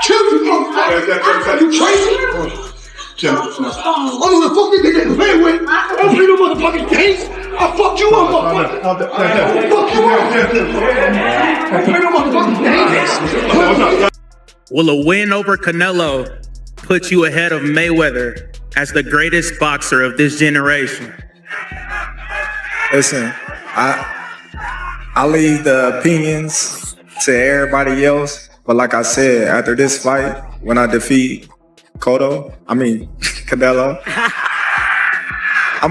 Killed you, motherfucker. You crazy? I don't know the fuck you think they play with. I don't play no motherfucking games. I fucked you up, motherfucker. Fuck you up. I play no motherfucking games. Will a win over Canelo put you ahead of Mayweather as the greatest boxer of this generation? Listen, I leave the opinions to everybody else, but like I said, after this fight, when I defeat Canelo, I'm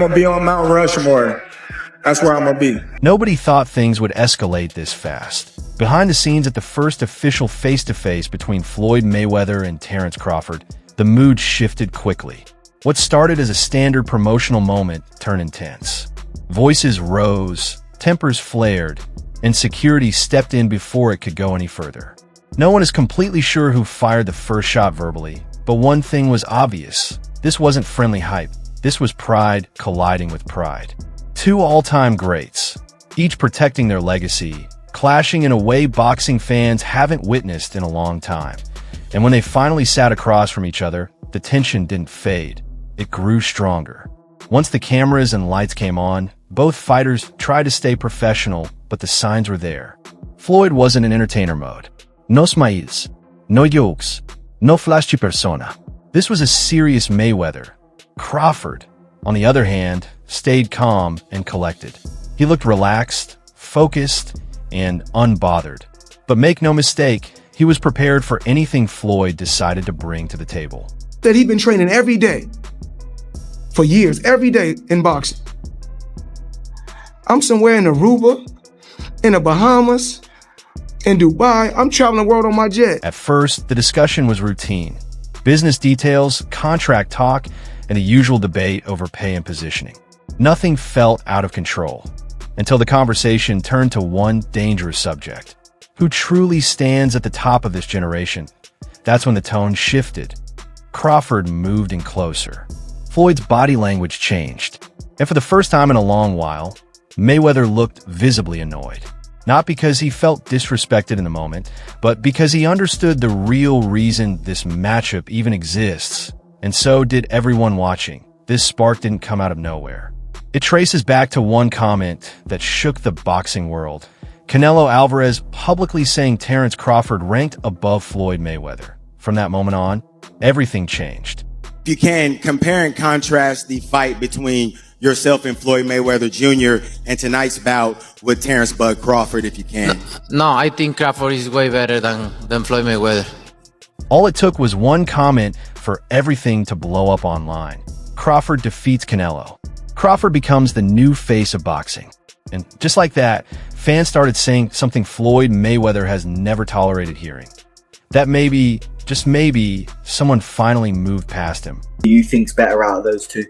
gonna be on Mount Rushmore. That's where I'm gonna be. Nobody thought things would escalate this fast. Behind the scenes at the first official face-to-face between Floyd Mayweather and Terence Crawford, the mood shifted quickly. What started as a standard promotional moment turned intense. Voices rose, tempers flared, and security stepped in before it could go any further. No one is completely sure who fired the first shot verbally, but one thing was obvious. This wasn't friendly hype. This was pride colliding with pride. Two all-time greats, each protecting their legacy, clashing in a way boxing fans haven't witnessed in a long time. And when they finally sat across from each other, the tension didn't fade. It grew stronger. Once the cameras and lights came on, both fighters tried to stay professional, but the signs were there. Floyd wasn't in entertainer mode. No smiles, no jokes, no flashy persona. This was a serious Mayweather. Crawford, on the other hand, stayed calm and collected. He looked relaxed, focused, and unbothered. But make no mistake, he was prepared for anything Floyd decided to bring to the table. That he'd been training every day, for years, every day in boxing. I'm somewhere in Aruba, in the Bahamas, in Dubai. I'm traveling the world on my jet. At first, the discussion was routine. Business details, contract talk, and the usual debate over pay and positioning. Nothing felt out of control until the conversation turned to one dangerous subject. Who truly stands at the top of this generation? That's when the tone shifted. Crawford moved in closer. Floyd's body language changed. And for the first time in a long while, Mayweather looked visibly annoyed. Not because he felt disrespected in the moment, but because he understood the real reason this matchup even exists. And so did everyone watching. This spark didn't come out of nowhere. It traces back to one comment that shook the boxing world. Canelo Alvarez publicly saying Terence Crawford ranked above Floyd Mayweather. From that moment on, everything changed. If you can, compare and contrast the fight between yourself and Floyd Mayweather Jr. and tonight's bout with Terence Bud Crawford, if you can. No, I think Crawford is way better than Floyd Mayweather. All it took was one comment for everything to blow up online. Crawford defeats Canelo. Crawford becomes the new face of boxing. And just like that, fans started saying something Floyd Mayweather has never tolerated hearing. That maybe, just maybe, someone finally moved past him. Do you think's better out of those two?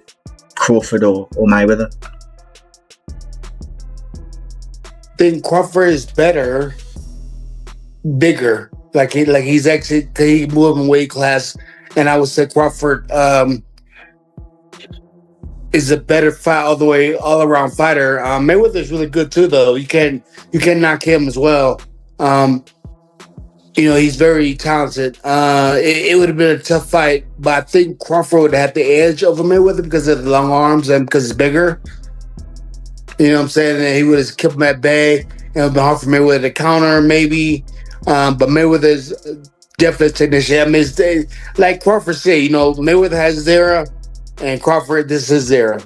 Crawford or Mayweather? I think Crawford is better, bigger. Like he's actually he moved in weight class, and I would say Crawford is a better fight all around fighter. Mayweather is really good too, though. You can knock him as well. He's very talented. It would have been a tough fight, but I think Crawford would have had the edge over Mayweather because of the long arms and because he's bigger. You know what I'm saying? And he would have kept him at bay. It would have been hard for Mayweather to counter, maybe. But Mayweather's definitely a technician. I mean, like Crawford said, Mayweather has his era, and Crawford, this is his era.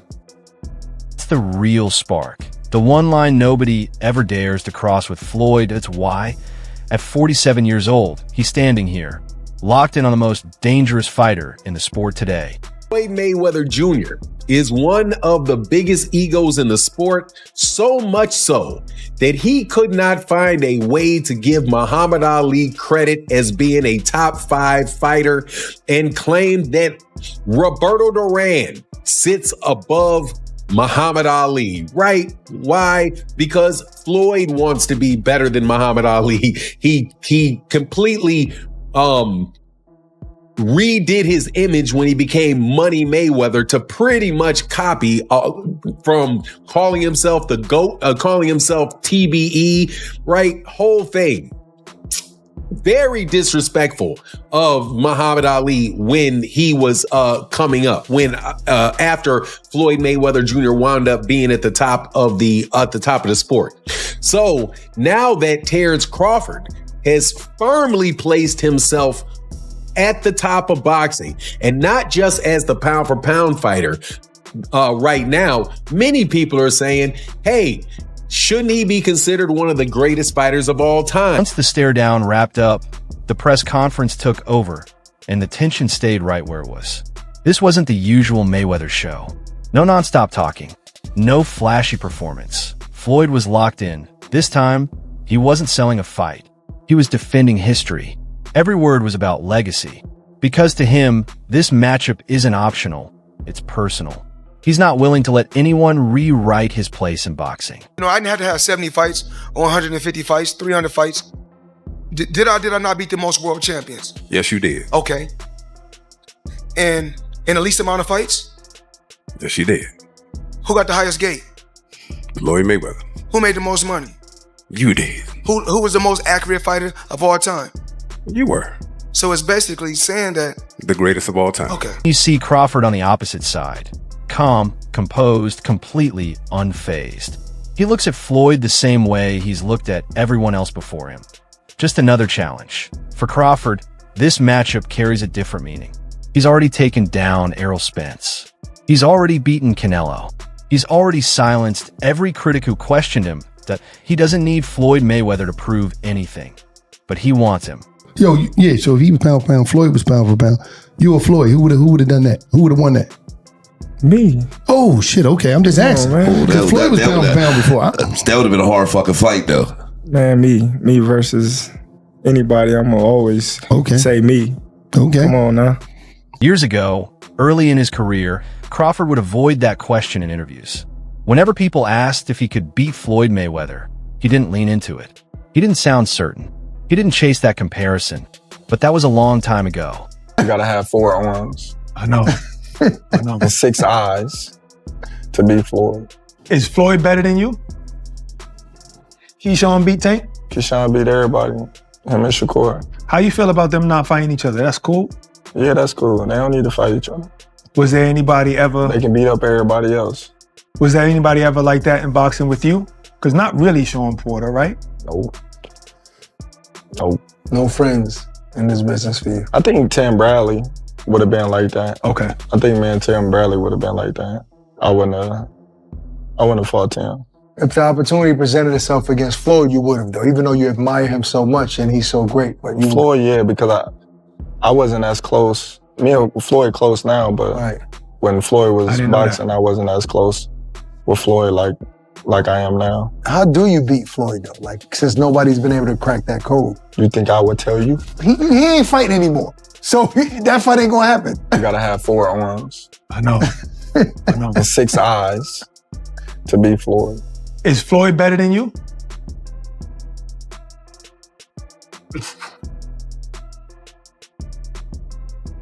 It's the real spark. The one line nobody ever dares to cross with Floyd. That's why. At 47 years old, he's standing here, locked in on the most dangerous fighter in the sport today. Floyd Mayweather Jr. is one of the biggest egos in the sport, so much so that he could not find a way to give Muhammad Ali credit as being a top 5 fighter and claimed that Roberto Duran sits above Muhammad Ali, right? Why? Because Floyd wants to be better than Muhammad Ali. He completely redid his image when he became Money Mayweather to pretty much copy from calling himself the GOAT, calling himself TBE, right? Whole thing. very disrespectful of Muhammad Ali when he was coming up, when after Floyd Mayweather Jr. wound up being at the top of the sport. So now that Terence Crawford has firmly placed himself at the top of boxing, and not just as the pound for pound fighter right now, many people are saying, hey, shouldn't he be considered one of the greatest fighters of all time? Once the stare down wrapped up, the press conference took over, and the tension stayed right where it was. This wasn't the usual Mayweather show. No nonstop talking, no flashy performance. Floyd was locked in. This time, he wasn't selling a fight. He was defending history. Every word was about legacy. Because to him, this matchup isn't optional, it's personal. He's not willing to let anyone rewrite his place in boxing. You know, I didn't have to have 70 fights or 150 fights, 300 fights. Did I not beat the most world champions? Yes, you did. Okay. And in the least amount of fights? Yes, you did. Who got the highest gate? Floyd Mayweather. Who made the most money? You did. Who was the most accurate fighter of all time? You were. So it's basically saying that... The greatest of all time. Okay. You see Crawford on the opposite side. Calm, composed, completely unfazed. He looks at Floyd the same way he's looked at everyone else before him. Just another challenge. For Crawford, this matchup carries a different meaning. He's already taken down Errol Spence. He's already beaten Canelo. He's already silenced every critic who questioned him that he doesn't need Floyd Mayweather to prove anything. But he wants him. Yo, yeah, so if he was pound for pound, Floyd was pound for pound. You or Floyd, who would have done that? Who would have won that? Me. Oh, shit, okay, I'm just asking. Because Floyd was pound for pound before. That would have been a hard fucking fight, though. Man, me versus anybody, I'm going to always say me. Okay. Come on now. Years ago, early in his career, Crawford would avoid that question in interviews. Whenever people asked if he could beat Floyd Mayweather, he didn't lean into it. He didn't sound certain. He didn't chase that comparison. But that was a long time ago. You got to have 4 arms. I know. I know. And 6 eyes to beat Floyd. Is Floyd better than you? Keyshawn beat Tank? Keyshawn beat everybody. Him and Shakur. How you feel about them not fighting each other? That's cool? Yeah, that's cool. They don't need to fight each other. Was there anybody ever... They can beat up everybody else. Was there anybody ever like that in boxing with you? Because not really Sean Porter, right? Nope. No friends in this business for you. I think Tim Bradley would have been like that. Okay. I think me and Tim Bradley would have been like that. I wouldn't have fought Tim. If the opportunity presented itself against Floyd, you would have, though, even though you admire him so much and he's so great. But you Floyd, yeah, because I wasn't as close. Me and Floyd close now, but when Floyd was boxing, I wasn't as close with Floyd like I am now. How do you beat Floyd, though? Like, since nobody's been able to crack that code. You think I would tell you? He ain't fighting anymore. So that fight ain't gonna happen. You gotta have 4 arms. I know. I know. And 6 eyes to beat Floyd. Is Floyd better than you?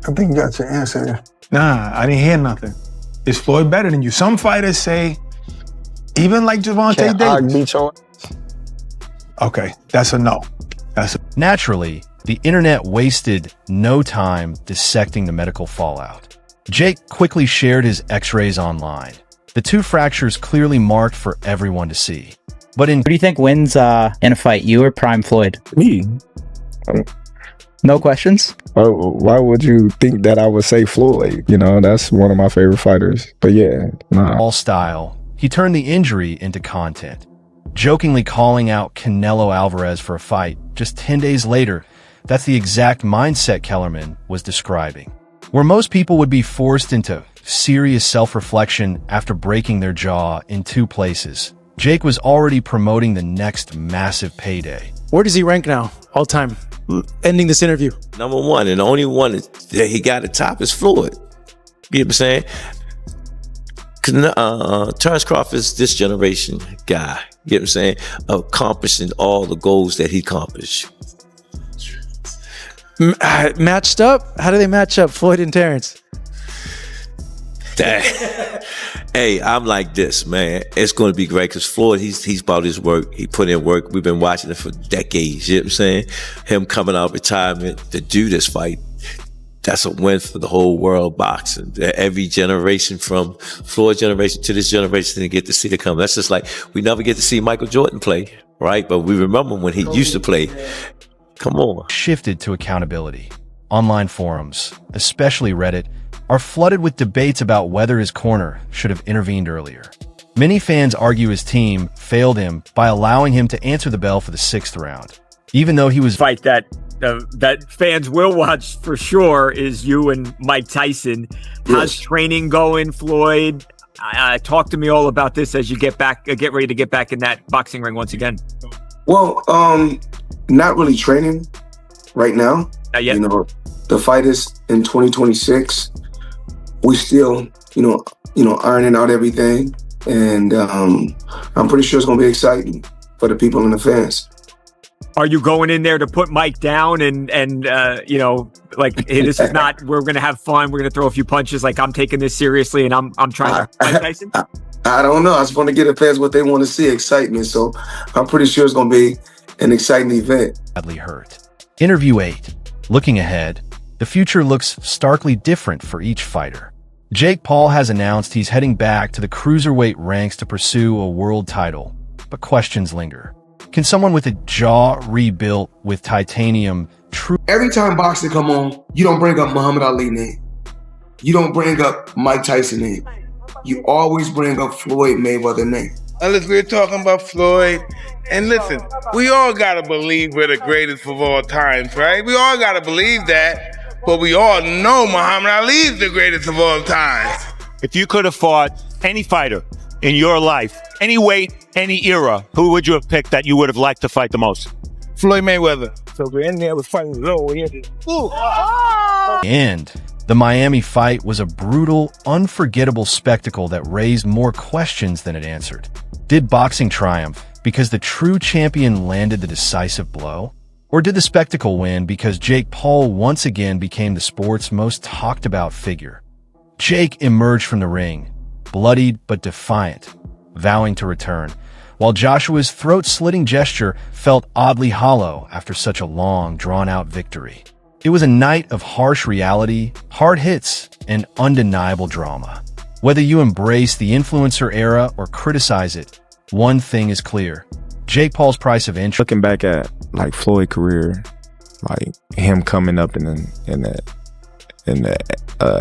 I think you got your answer there. Nah, I didn't hear nothing. Is Floyd better than you? Some fighters say, even like Gervonta Davis. Beat your ass? Okay, that's a no. Naturally, the internet wasted no time dissecting the medical fallout. Jake quickly shared his x-rays online. The 2 fractures clearly marked for everyone to see. But Who do you think wins in a fight, you or Prime Floyd? Me. No questions? Why would you think that I would say Floyd? You know, that's one of my favorite fighters. But yeah, nah. All style, he turned the injury into content. Jokingly calling out Canelo Alvarez for a fight just 10 days later, that's the exact mindset Kellerman was describing. Where most people would be forced into serious self-reflection after breaking their jaw in 2 places, Jake was already promoting the next massive payday. Where does he rank now, all time? Ending this interview. Number 1, and the only one that he got at top is Floyd. You know what I'm saying? Terence Crawford is this generation guy. You know what I'm saying? Accomplishing all the goals that he accomplished. Matched up? How do they match up, Floyd and Terence? Hey, I'm like this, man. It's going to be great because Floyd, he's about his work. He put in work. We've been watching it for decades. You know what I'm saying? Him coming out of retirement to do this fight, that's a win for the whole world boxing. Every generation from Floyd's generation to this generation to get to see it come. That's just like we never get to see Michael Jordan play, right? But we remember when he used to play. Come on. Shifted to accountability. Online forums, especially Reddit, are flooded with debates about whether his corner should have intervened earlier. Many fans argue his team failed him by allowing him to answer the bell for the 6th round, even though he was fight that fans will watch for sure is you and Mike Tyson. How's training going, Floyd? Talk to me all about this as you get ready to get back in that boxing ring once again. Well, not really training right now. Not yet. You know, the fight is in 2026. We still, ironing out everything, and I'm pretty sure it's gonna be exciting for the people and the fans. Are you going in there to put Mike down and like, hey, this is not, we're going to have fun, we're going to throw a few punches, like I'm taking this seriously and I'm trying to Mike Tyson? I don't know. I just want to get the fans what they want to see, excitement. So I'm pretty sure it's going to be an exciting event. Badly hurt. Interview 8. Looking ahead, the future looks starkly different for each fighter. Jake Paul has announced he's heading back to the cruiserweight ranks to pursue a world title, but questions linger. Can someone with a jaw rebuilt with titanium Every time boxing come on, you don't bring up Muhammad Ali name. You don't bring up Mike Tyson name. You always bring up Floyd Mayweather name. Unless we're talking about Floyd. And listen, we all gotta believe we're the greatest of all times, right? We all gotta believe that. But we all know Muhammad Ali is the greatest of all time. If you could have fought any fighter in your life, any weight, any era, who would you have picked that you would have liked to fight the most? Floyd Mayweather. So we're in there, was fighting low. And the Miami fight was a brutal, unforgettable spectacle that raised more questions than it answered. Did boxing triumph because the true champion landed the decisive blow? Or did the spectacle win because Jake Paul once again became the sport's most talked about figure? Jake emerged from the ring, bloodied but defiant, vowing to return, while Joshua's throat-slitting gesture felt oddly hollow after such a long, drawn-out victory. It was a night of harsh reality, hard hits, and undeniable drama. Whether you embrace the influencer era or criticize it, one thing is clear. Jake Paul's price of entry. Looking back at like Floyd's career, like him coming up in the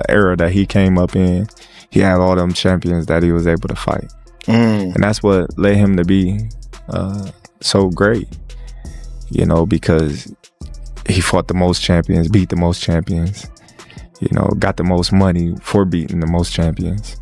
era that he came up in, he had all them champions that he was able to fight, and that's what led him to be so great. Because he fought the most champions, beat the most champions, got the most money for beating the most champions.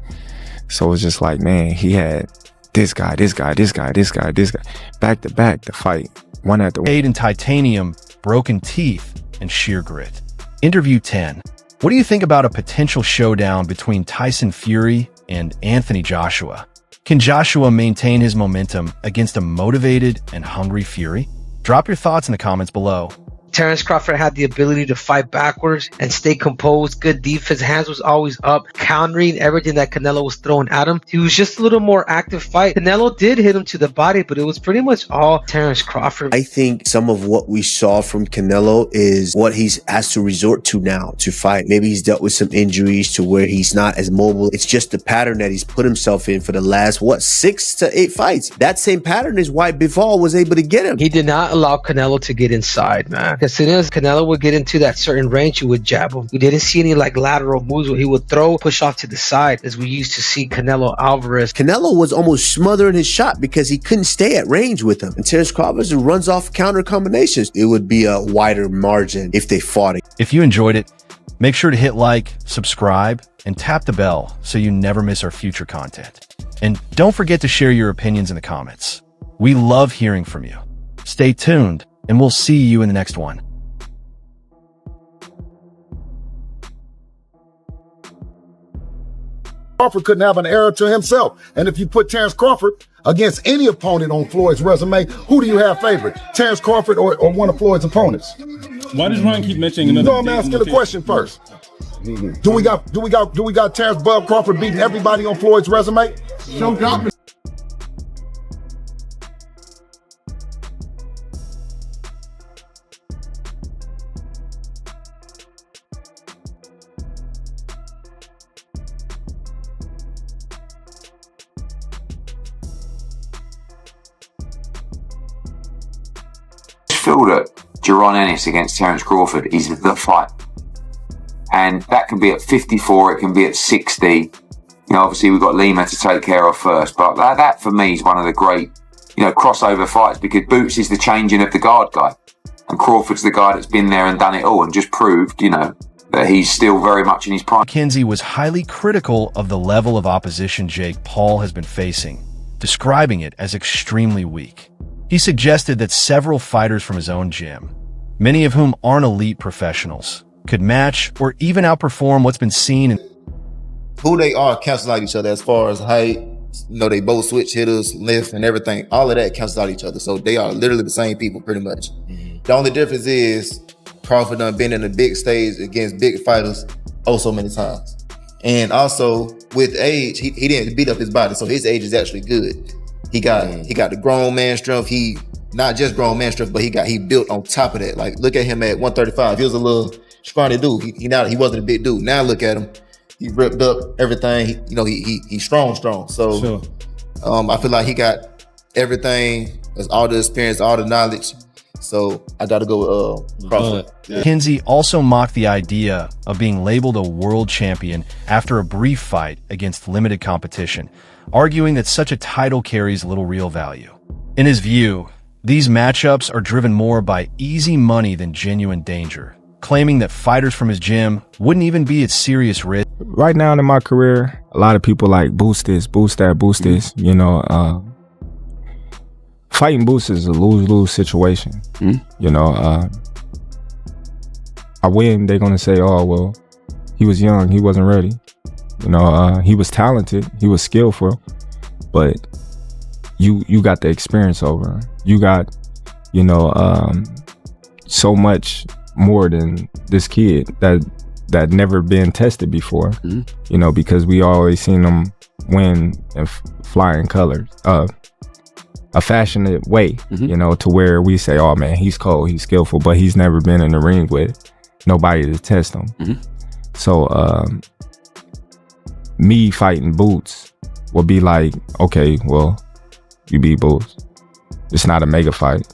So it's just like, man, he had this guy, back to back to fight, one after one. Made in titanium, broken teeth, and sheer grit. Interview 10. What do you think about a potential showdown between Tyson Fury and Anthony Joshua? Can Joshua maintain his momentum against a motivated and hungry Fury? Drop your thoughts in the comments below. Terence Crawford had the ability to fight backwards and stay composed, good defense, hands was always up, countering everything that Canelo was throwing at him. He was just a little more active fight. Canelo did hit him to the body, but it was pretty much all Terence Crawford. I think some of what we saw from Canelo is what he's asked to resort to now to fight. Maybe he's dealt with some injuries to where he's not as mobile. It's just the pattern that he's put himself in for the last, 6 to 8 fights. That same pattern is why Bivol was able to get him. He did not allow Canelo to get inside, man. As soon as Canelo would get into that certain range, he would jab him. We didn't see any lateral moves where he would throw, push off to the side, as we used to see Canelo Alvarez. Canelo was almost smothering his shot because he couldn't stay at range with him. And Terence Crawford runs off counter combinations. It would be a wider margin if they fought it. If you enjoyed it, make sure to hit like, subscribe, and tap the bell so you never miss our future content. And don't forget to share your opinions in the comments. We love hearing from you. Stay tuned, and we'll see you in the next one. Crawford couldn't have an error to himself. And if you put Terence Crawford against any opponent on Floyd's resume, who do you have favorite? Terence Crawford or one of Floyd's opponents? Why does Ron keep mentioning another? No, I'm asking the question first. Do we got Terence Bud Crawford beating everybody on Floyd's resume? Show got me. Feel that Jaron Ennis against Terence Crawford is the fight. And that can be at 54, it can be at 60. You know, obviously we've got Lima to take care of first, but that for me is one of the great, you know, crossover fights, because Boots is the changing of the guard guy. And Crawford's the guy that's been there and done it all and just proved, you know, that he's still very much in his prime. McKenzie was highly critical of the level of opposition Jake Paul has been facing, describing it as extremely weak. He suggested that several fighters from his own gym, many of whom aren't elite professionals, could match or even outperform what's been seen in who they are cancels out each other as far as height. You know, they both switch hitters, lift, and everything. All of that cancels out each other. So they are literally the same people pretty much. The only difference is Crawford done been in a big stage against big fighters so many times. And also with age, he didn't beat up his body, so his age is actually good. He got the grown man strength. He not just grown man strength, but he built on top of that. Like, look at him at 135. He was a little scrawny dude. He wasn't a big dude. Now look at him. He ripped up everything. He's strong. So sure. I feel like he got everything, all the experience, all the knowledge. So I got to go with Crawford. McKenzie also mocked the idea of being labeled a world champion after a brief fight against limited competition, arguing that such a title carries little real value. In his view, these matchups are driven more by easy money than genuine danger, claiming that fighters from his gym wouldn't even be at serious risk. Right now in my career, a lot of people like boost this, boost that, boost this. You know, fighting boost is a lose-lose situation. You know, I win, they're gonna say, oh, well, he was young, he wasn't ready. You know, he was talented, he was skillful, but you got the experience over him. You got, you know, so much more than this kid that never been tested before. You know, because we always seen him win and fly in colors, a fashionate way. You know, to where we say, oh man, he's cold, he's skillful, but he's never been in the ring with nobody to test him. So me fighting Boots will be like, okay, well, you beat Boots. It's not a mega fight.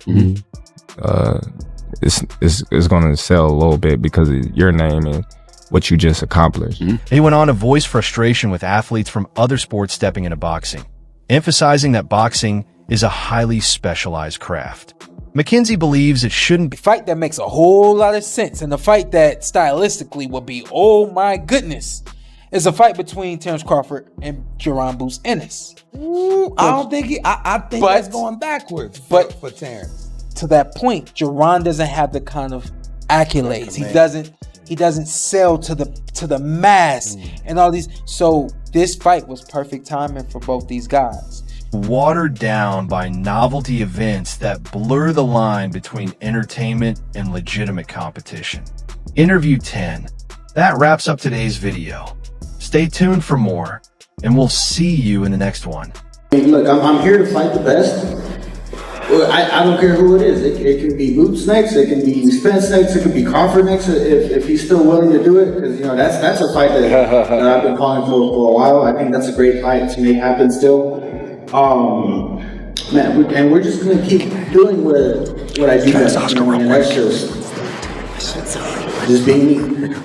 It's gonna sell a little bit because of your name and what you just accomplished. He went on to voice frustration with athletes from other sports stepping into boxing, emphasizing that boxing is a highly specialized craft. McKenzie believes it shouldn't be a fight that makes a whole lot of sense, and the fight that stylistically would be, oh my goodness, is a fight between Terence Crawford and Jaron Boots Ennis. I think that's going backwards for Terence. To that point, Jaron doesn't have the kind of accolades. He doesn't sell to the mass and all these. So this fight was perfect timing for both these guys. Watered down by novelty events that blur the line between entertainment and legitimate competition. Interview 10. That wraps up today's video. Stay tuned for more, and we'll see you in the next one. Look, I'm here to fight the best. I don't care who it is. It can be Boots next, it can be Spence next, it can be Crawford next, if he's still willing to do it. Because, you know, that's a fight that I've been calling for a while. I think that's a great fight to make happen still. Man, we're just gonna keep doing what I do best. You know, and that's just being me.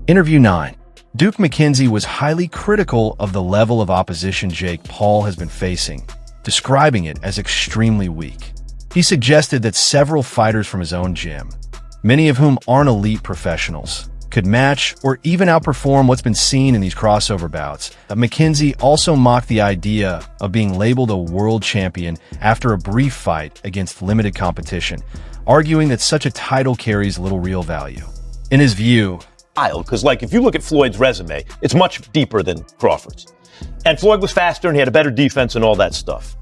Interview 9. Duke McKenzie was highly critical of the level of opposition Jake Paul has been facing, describing it as extremely weak. He suggested that several fighters from his own gym, many of whom aren't elite professionals, could match or even outperform what's been seen in these crossover bouts. McKenzie also mocked the idea of being labeled a world champion after a brief fight against limited competition, arguing that such a title carries little real value. In his view, because like if you look at Floyd's resume, it's much deeper than Crawford's. And Floyd was faster and he had a better defense and all that stuff.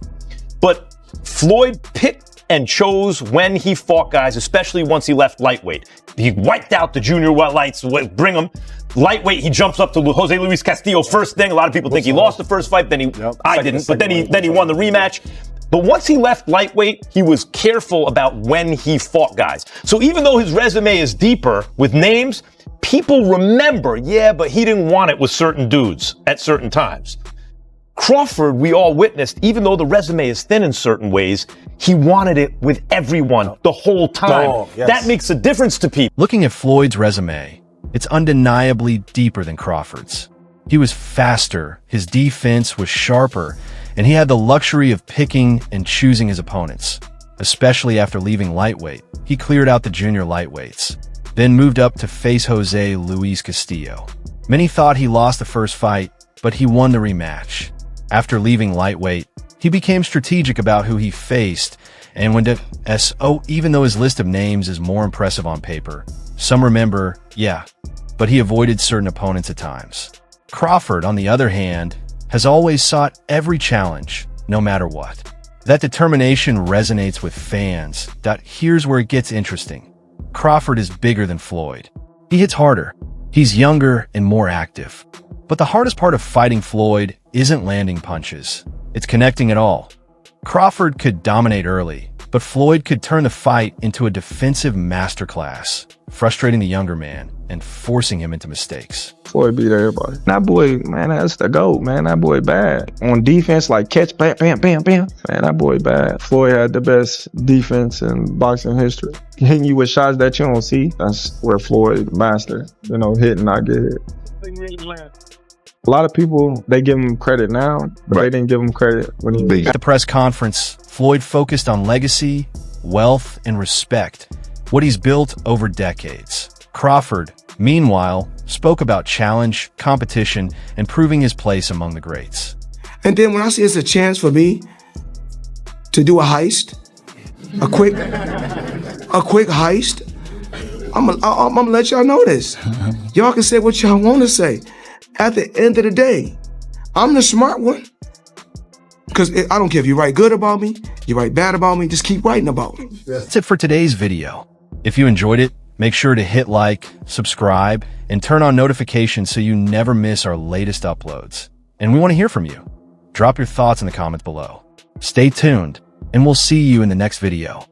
But Floyd picked and chose when he fought guys, especially once he left lightweight. He wiped out the junior lights, bring him. Lightweight, he jumps up to Jose Luis Castillo first thing. A lot of people think he lost the first fight, I didn't, but then he won the rematch. But once he left lightweight, he was careful about when he fought guys. So even though his resume is deeper with names, people remember, but he didn't want it with certain dudes at certain times. Crawford, we all witnessed, even though the resume is thin in certain ways, he wanted it with everyone the whole time. That makes a difference to people. Looking at Floyd's resume, it's undeniably deeper than Crawford's. He was faster, his defense was sharper, and he had the luxury of picking and choosing his opponents. Especially after leaving lightweight, he cleared out the junior lightweights, then moved up to face Jose Luis Castillo. Many thought he lost the first fight, but he won the rematch. After leaving lightweight, he became strategic about who he faced and went to even though his list of names is more impressive on paper. Some remember, but he avoided certain opponents at times. Crawford, on the other hand, has always sought every challenge, no matter what. That determination resonates with fans. Here's where it gets interesting. Crawford is bigger than Floyd. He hits harder. He's younger and more active. But the hardest part of fighting Floyd isn't landing punches. It's connecting it all. Crawford could dominate early, but Floyd could turn the fight into a defensive masterclass, frustrating the younger man and forcing him into mistakes. Floyd beat everybody. That boy, man, that's the GOAT, man. That boy bad. On defense, like catch, bam, bam, bam, bam. Man, that boy bad. Floyd had the best defense in boxing history. Hitting you with shots that you don't see, that's where Floyd mastered. Hit and not get hit. A lot of people, they give him credit now, but they didn't give him credit when he beat. At the press conference, Floyd focused on legacy, wealth, and respect, what he's built over decades. Crawford, meanwhile, spoke about challenge, competition, and proving his place among the greats. And then when I see it's a chance for me to do a heist, a quick heist, I'm gonna let y'all know this. Y'all can say what y'all want to say. At the end of the day, I'm the smart one. Because I don't care if you write good about me, you write bad about me, just keep writing about me. That's it for today's video. If you enjoyed it, make sure to hit like, subscribe, and turn on notifications so you never miss our latest uploads. And we want to hear from you. Drop your thoughts in the comments below. Stay tuned, and we'll see you in the next video.